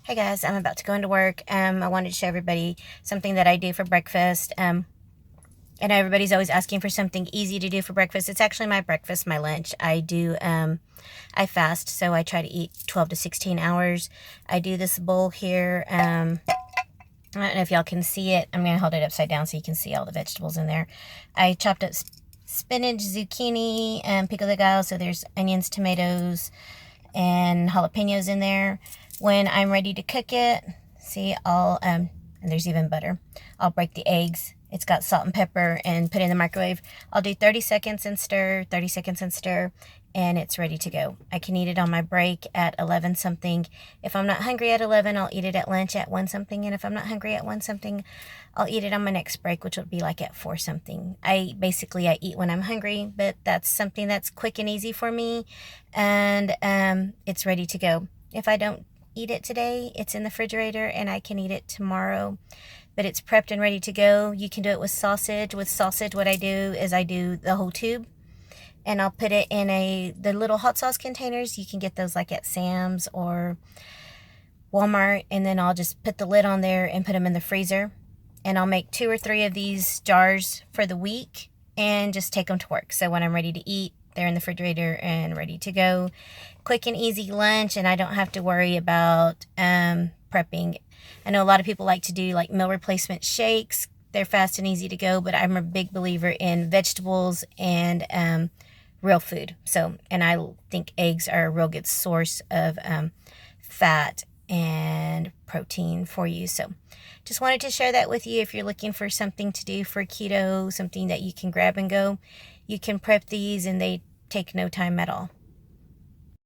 Hey guys, I'm about to go into work. I wanted to show everybody something that I do for breakfast. And everybody's always asking for something easy to do for breakfast. It's actually my breakfast, my lunch. I fast, so I try to eat 12 to 16 hours. I do this bowl here. I don't know if y'all can see it. I'm going to hold it upside down so you can see all the vegetables in there. I chopped up spinach, zucchini, and pico de gallo. So there's onions, tomatoes, and jalapenos in there. When I'm ready to cook it, see, and there's even butter. I'll break the eggs. It's got salt and pepper and put it in the microwave. I'll do 30 seconds and stir, 30 seconds and stir, and it's ready to go. I can eat it on my break at 11 something. If I'm not hungry at 11, I'll eat it at lunch at 1 something. And if I'm not hungry at 1 something, I'll eat it on my next break, which will be like at 4 something. I eat when I'm hungry, but that's something that's quick and easy for me. And it's ready to go. If I don't eat it today, it's in the refrigerator and I can eat it tomorrow, but it's prepped and ready to go. You can do it with sausage. With sausage, what I do is I do the whole tube and I'll put it in the little hot sauce containers. You can get those like at Sam's or Walmart, and then I'll just put the lid on there and put them in the freezer. And I'll make 2 or 3 of these jars for the week and just take them to work. So when I'm ready to eat, they're in the refrigerator and ready to go. Quick and easy lunch, and I don't have to worry about prepping. I know a lot of people like to do like meal replacement shakes. They're fast and easy to go, but I'm a big believer in vegetables and real food. So, and I think eggs are a real good source of fat and protein for you. So just wanted to share that with you. If you're looking for something to do for keto, something that you can grab and go, you can prep these and they take no time at all.